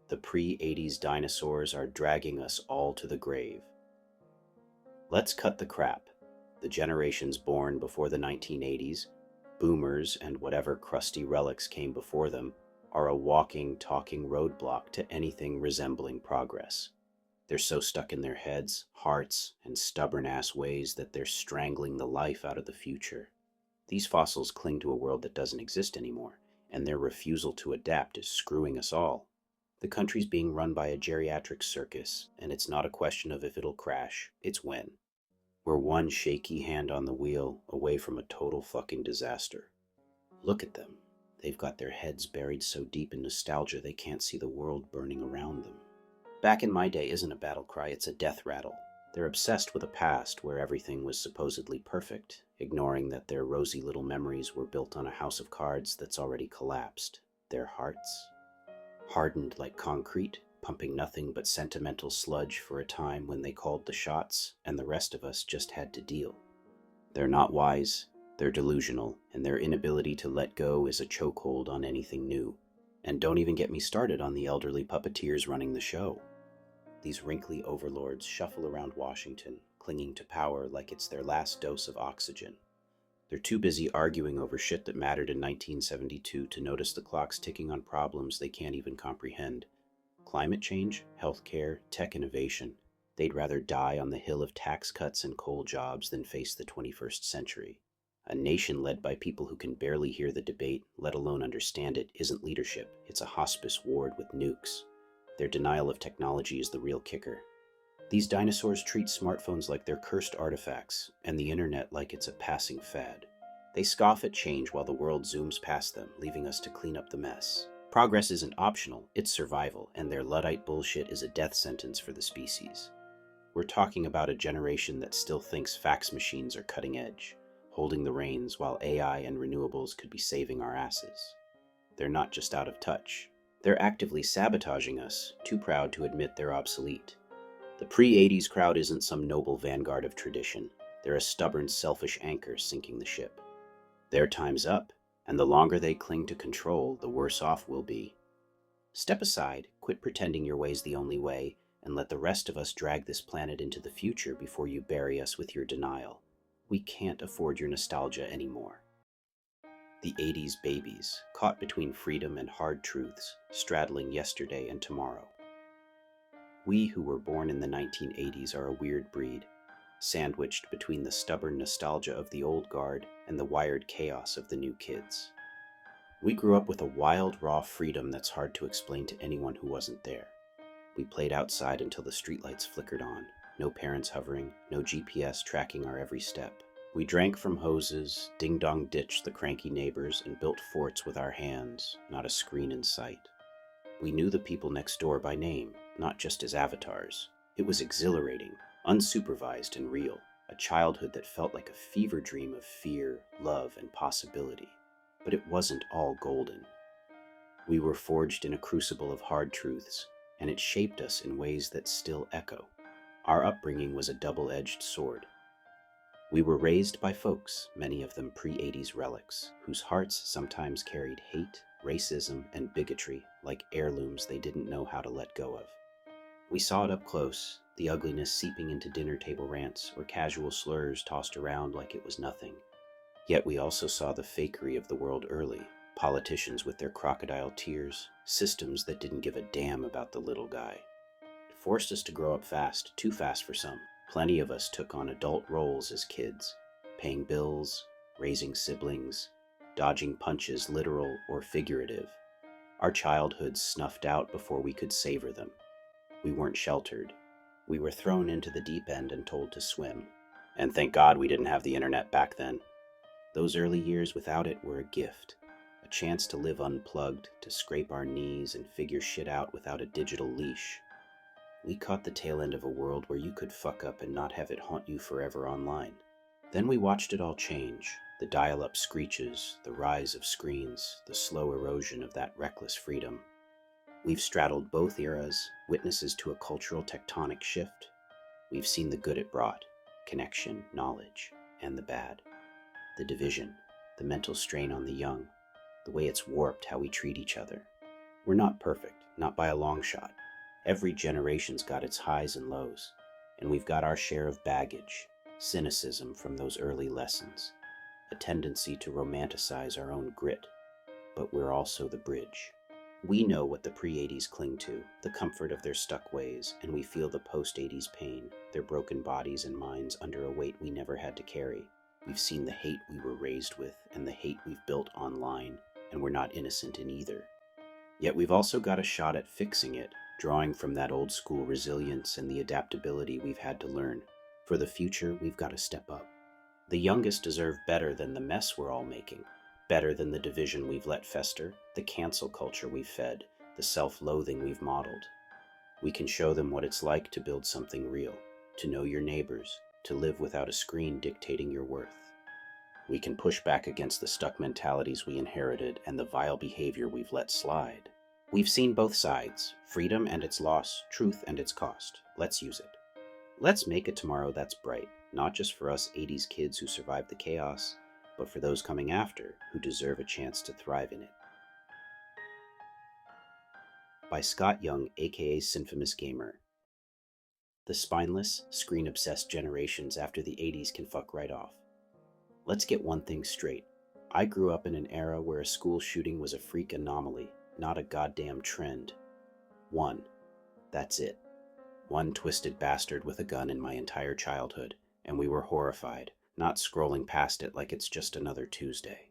The pre-80s dinosaurs are dragging us all to the grave. Let's cut the crap. The generations born before the 1980s, boomers and whatever crusty relics came before them, are a walking, talking roadblock to anything resembling progress. They're so stuck in their heads, hearts, and stubborn-ass ways that they're strangling the life out of the future. These fossils cling to a world that doesn't exist anymore, and their refusal to adapt is screwing us all. The country's being run by a geriatric circus, and it's not a question of if it'll crash, it's when. We're one shaky hand on the wheel away from a total fucking disaster. Look at them. They've got their heads buried so deep in nostalgia they can't see the world burning around them. Back in my day isn't a battle cry, it's a death rattle. They're obsessed with a past where everything was supposedly perfect, ignoring that their rosy little memories were built on a house of cards that's already collapsed. Their hearts? Hardened like concrete, pumping nothing but sentimental sludge for a time when they called the shots and the rest of us just had to deal. They're not wise, they're delusional, and their inability to let go is a chokehold on anything new. And don't even get me started on the elderly puppeteers running the show. These wrinkly overlords shuffle around Washington, clinging to power like it's their last dose of oxygen. They're too busy arguing over shit that mattered in 1972 to notice the clock's ticking on problems they can't even comprehend. Climate change, healthcare, tech innovation. They'd rather die on the hill of tax cuts and coal jobs than face the 21st century. A nation led by people who can barely hear the debate, let alone understand it, isn't leadership. It's a hospice ward with nukes. Their denial of technology is the real kicker. These dinosaurs treat smartphones like they're cursed artifacts, and the internet like it's a passing fad. They scoff at change while the world zooms past them, leaving us to clean up the mess. Progress isn't optional, it's survival, and their Luddite bullshit is a death sentence for the species. We're talking about a generation that still thinks fax machines are cutting edge, holding the reins while AI and renewables could be saving our asses. They're not just out of touch. They're actively sabotaging us, too proud to admit they're obsolete. The pre-80s crowd isn't some noble vanguard of tradition. They're a stubborn, selfish anchor sinking the ship. Their time's up, and the longer they cling to control, the worse off we'll be. Step aside, quit pretending your way's the only way, and let the rest of us drag this planet into the future before you bury us with your denial. We can't afford your nostalgia anymore. The 80s babies, caught between freedom and hard truths, straddling yesterday and tomorrow. We who were born in the 1980s are a weird breed, sandwiched between the stubborn nostalgia of the old guard and the wired chaos of the new kids. We grew up with a wild, raw freedom that's hard to explain to anyone who wasn't there. We played outside until the streetlights flickered on, no parents hovering, no GPS tracking our every step. We drank from hoses, ding-dong ditched the cranky neighbors, and built forts with our hands, not a screen in sight. We knew the people next door by name, not just as avatars. It was exhilarating, unsupervised and real, a childhood that felt like a fever dream of fear, love, and possibility. But it wasn't all golden. We were forged in a crucible of hard truths, and it shaped us in ways that still echo. Our upbringing was a double-edged sword. We were raised by folks, many of them pre-80s relics, whose hearts sometimes carried hate, racism, and bigotry like heirlooms they didn't know how to let go of. We saw it up close, the ugliness seeping into dinner table rants or casual slurs tossed around like it was nothing. Yet we also saw the fakery of the world early, politicians with their crocodile tears, systems that didn't give a damn about the little guy. It forced us to grow up fast, too fast for some. Plenty of us took on adult roles as kids, paying bills, raising siblings, dodging punches literal or figurative. Our childhoods snuffed out before we could savor them. We weren't sheltered. We were thrown into the deep end and told to swim. And thank God we didn't have the internet back then. Those early years without it were a gift, a chance to live unplugged, to scrape our knees and figure shit out without a digital leash. We caught the tail end of a world where you could fuck up and not have it haunt you forever online. Then we watched it all change, the dial-up screeches, the rise of screens, the slow erosion of that reckless freedom. We've straddled both eras, witnesses to a cultural tectonic shift. We've seen the good it brought, connection, knowledge, and the bad. The division, the mental strain on the young, the way it's warped how we treat each other. We're not perfect, not by a long shot. Every generation's got its highs and lows, and we've got our share of baggage, cynicism from those early lessons, a tendency to romanticize our own grit, but we're also the bridge. We know what the pre-80s cling to, the comfort of their stuck ways, and we feel the post-80s pain, their broken bodies and minds under a weight we never had to carry. We've seen the hate we were raised with and the hate we've built online, and we're not innocent in either. Yet we've also got a shot at fixing it, drawing from that old school resilience and the adaptability we've had to learn. For the future, we've got to step up. The youngest deserve better than the mess we're all making. Better than the division we've let fester, the cancel culture we've fed, the self-loathing we've modeled. We can show them what it's like to build something real, to know your neighbors, to live without a screen dictating your worth. We can push back against the stuck mentalities we inherited and the vile behavior we've let slide. We've seen both sides, freedom and its loss, truth and its cost. Let's use it. Let's make a tomorrow that's bright, not just for us 80s kids who survived the chaos, but for those coming after who deserve a chance to thrive in it. By Scott Young, aka Synfamous Gamer. The spineless, screen-obsessed generations after the 80s can fuck right off. Let's get one thing straight. I grew up in an era where a school shooting was a freak anomaly, not a goddamn trend. One. That's it. One twisted bastard with a gun in my entire childhood, and we were horrified, not scrolling past it like it's just another Tuesday.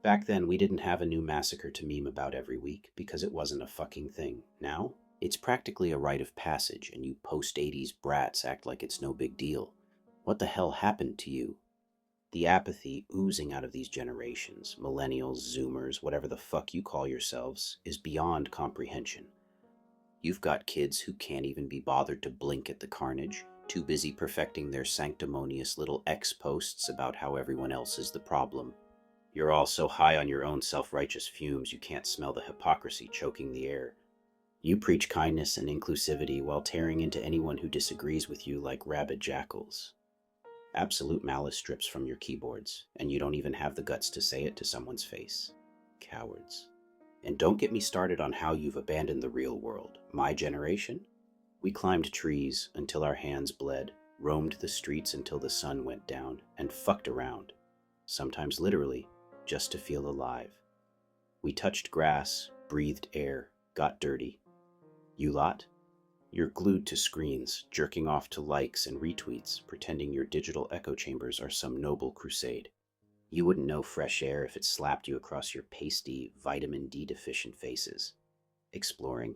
Back then, we didn't have a new massacre to meme about every week because it wasn't a fucking thing. Now, it's practically a rite of passage, and you post-80s brats act like it's no big deal. What the hell happened to you? The apathy oozing out of these generations, millennials, zoomers, whatever the fuck you call yourselves, is beyond comprehension. You've got kids who can't even be bothered to blink at the carnage, too busy perfecting their sanctimonious little X posts about how everyone else is the problem. You're all so high on your own self-righteous fumes you can't smell the hypocrisy choking the air. You preach kindness and inclusivity while tearing into anyone who disagrees with you like rabid jackals. Absolute malice drips from your keyboards, and you don't even have the guts to say it to someone's face. Cowards. And don't get me started on how you've abandoned the real world. My generation? We climbed trees until our hands bled, roamed the streets until the sun went down, and fucked around. Sometimes literally, just to feel alive. We touched grass, breathed air, got dirty. You lot? You're glued to screens, jerking off to likes and retweets, pretending your digital echo chambers are some noble crusade. You wouldn't know fresh air if it slapped you across your pasty, vitamin D deficient faces. Exploring?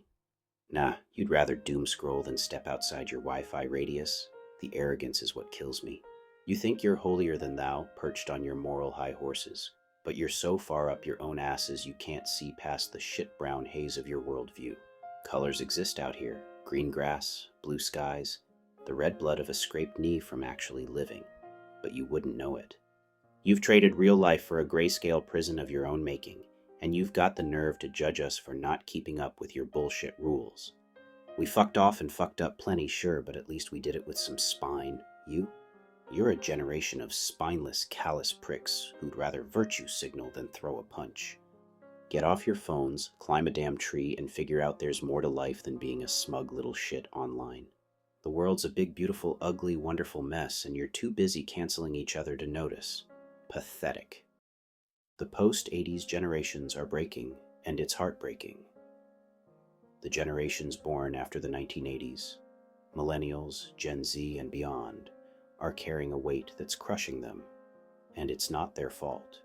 Nah, you'd rather doom scroll than step outside your Wi-Fi radius. The arrogance is what kills me. You think you're holier than thou, perched on your moral high horses, but you're so far up your own asses you can't see past the shit-brown haze of your worldview. Colors exist out here. Green grass, blue skies, the red blood of a scraped knee from actually living, but you wouldn't know it. You've traded real life for a grayscale prison of your own making, and you've got the nerve to judge us for not keeping up with your bullshit rules. We fucked off and fucked up plenty, sure, but at least we did it with some spine. You're a generation of spineless, callous pricks who'd rather virtue signal than throw a punch. Get off your phones, climb a damn tree, and figure out there's more to life than being a smug little shit online. The world's a big, beautiful, ugly, wonderful mess, and you're too busy canceling each other to notice. Pathetic. The post-80s generations are breaking, and it's heartbreaking. The generations born after the 1980s, millennials, Gen Z, and beyond, are carrying a weight that's crushing them, and it's not their fault.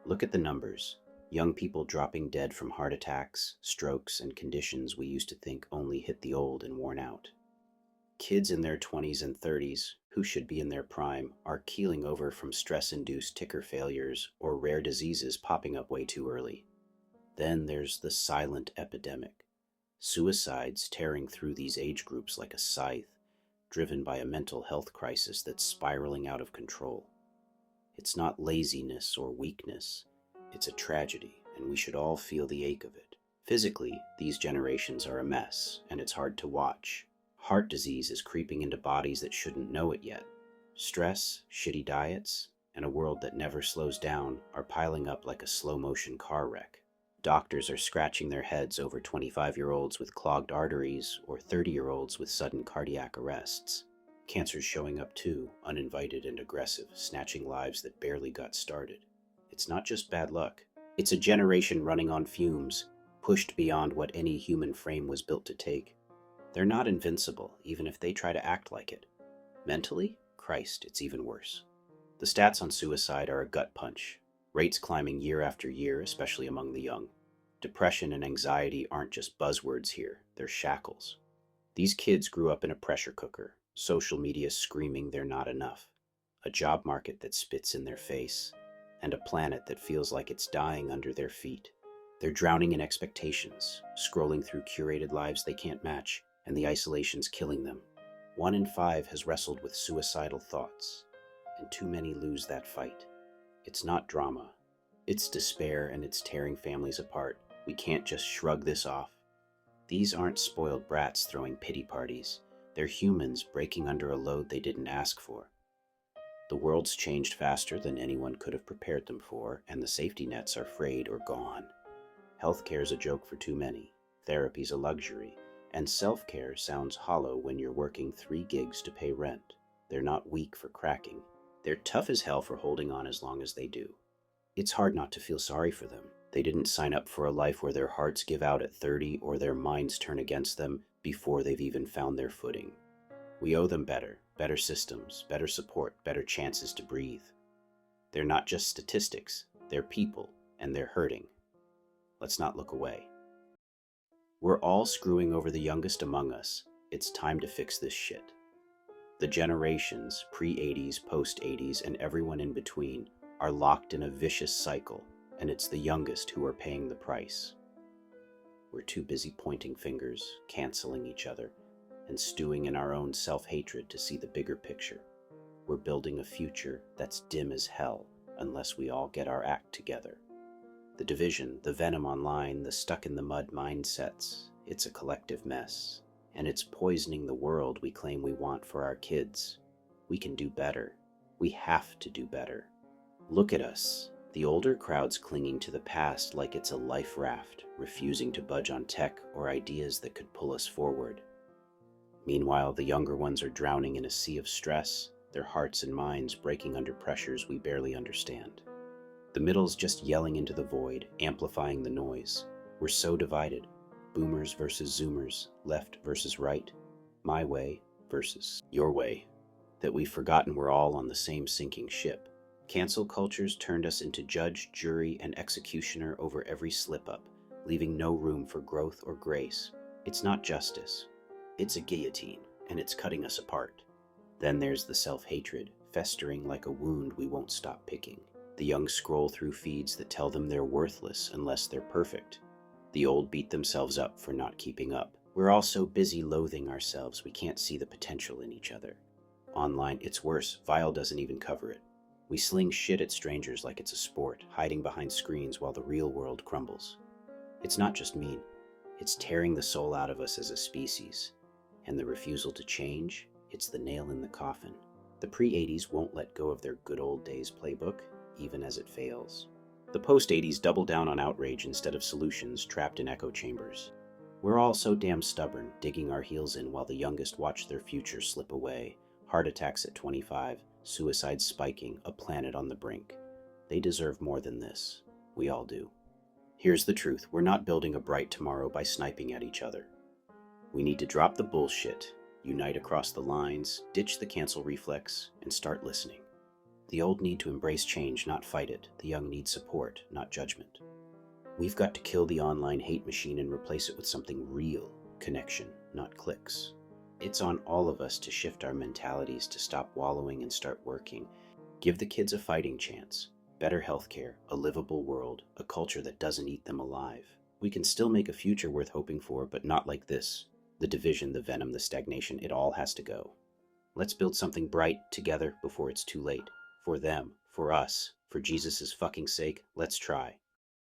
Look at the numbers. Young people dropping dead from heart attacks, strokes, and conditions we used to think only hit the old and worn out. Kids in their 20s and 30s, who should be in their prime, are keeling over from stress-induced ticker failures or rare diseases popping up way too early. Then there's the silent epidemic. Suicides tearing through these age groups like a scythe, driven by a mental health crisis that's spiraling out of control. It's not laziness or weakness. It's a tragedy, and we should all feel the ache of it. Physically, these generations are a mess, and it's hard to watch. Heart disease is creeping into bodies that shouldn't know it yet. Stress, shitty diets, and a world that never slows down are piling up like a slow-motion car wreck. Doctors are scratching their heads over 25-year-olds with clogged arteries or 30-year-olds with sudden cardiac arrests. Cancer's showing up too, uninvited and aggressive, snatching lives that barely got started. It's not just bad luck. It's a generation running on fumes, pushed beyond what any human frame was built to take. They're not invincible, even if they try to act like it. Mentally? Christ, it's even worse. The stats on suicide are a gut punch. Rates climbing year after year, especially among the young. Depression and anxiety aren't just buzzwords here, they're shackles. These kids grew up in a pressure cooker, social media screaming they're not enough, a job market that spits in their face, and a planet that feels like it's dying under their feet. They're drowning in expectations, scrolling through curated lives they can't match, and the isolation's killing them. 1 in 5 has wrestled with suicidal thoughts, and too many lose that fight. It's not drama. It's despair, and it's tearing families apart. We can't just shrug this off. These aren't spoiled brats throwing pity parties. They're humans breaking under a load they didn't ask for. The world's changed faster than anyone could have prepared them for, and the safety nets are frayed or gone. Healthcare's a joke for too many. Therapy's a luxury. And self-care sounds hollow when you're working 3 gigs to pay rent. They're not weak for cracking. They're tough as hell for holding on as long as they do. It's hard not to feel sorry for them. They didn't sign up for a life where their hearts give out at 30 or their minds turn against them before they've even found their footing. We owe them better systems, better support, better chances to breathe. They're not just statistics, they're people, and they're hurting. Let's not look away. We're all screwing over the youngest among us. It's time to fix this shit. The generations, pre-80s, post-80s, and everyone in between, are locked in a vicious cycle, and it's the youngest who are paying the price. We're too busy pointing fingers, canceling each other, and stewing in our own self-hatred to see the bigger picture. We're building a future that's dim as hell unless we all get our act together. The division, the venom online, the stuck-in-the-mud mindsets, it's a collective mess. And it's poisoning the world we claim we want for our kids. We can do better. We have to do better. Look at us. The older crowd's clinging to the past like it's a life raft, refusing to budge on tech or ideas that could pull us forward. Meanwhile, the younger ones are drowning in a sea of stress, their hearts and minds breaking under pressures we barely understand. The middle's just yelling into the void, amplifying the noise. We're so divided. Boomers versus Zoomers, left versus right, my way versus your way, that we've forgotten we're all on the same sinking ship. Cancel culture's turned us into judge, jury, and executioner over every slip-up, leaving no room for growth or grace. It's not justice. It's a guillotine, and it's cutting us apart. Then there's the self-hatred, festering like a wound we won't stop picking. The young scroll through feeds that tell them they're worthless unless they're perfect. The old beat themselves up for not keeping up. We're all so busy loathing ourselves we can't see the potential in each other. Online, it's worse. Vile doesn't even cover it. We sling shit at strangers like it's a sport, hiding behind screens while the real world crumbles. It's not just mean. It's tearing the soul out of us as a species. And the refusal to change, it's the nail in the coffin. The pre-80s won't let go of their good old days playbook, even as it fails. The post-80s double down on outrage instead of solutions, trapped in echo chambers. We're all so damn stubborn, digging our heels in while the youngest watch their future slip away. Heart attacks at 25, suicide spiking, a planet on the brink. They deserve more than this. We all do. Here's the truth. We're not building a bright tomorrow by sniping at each other. We need to drop the bullshit, unite across the lines, ditch the cancel reflex, and start listening. The old need to embrace change, not fight it. The young need support, not judgment. We've got to kill the online hate machine and replace it with something real, connection, not clicks. It's on all of us to shift our mentalities, to stop wallowing and start working. Give the kids a fighting chance, better healthcare, a livable world, a culture that doesn't eat them alive. We can still make a future worth hoping for, but not like this. The division, the venom, the stagnation, it all has to go. Let's build something bright together before it's too late. For them, for us, for Jesus' fucking sake, let's try.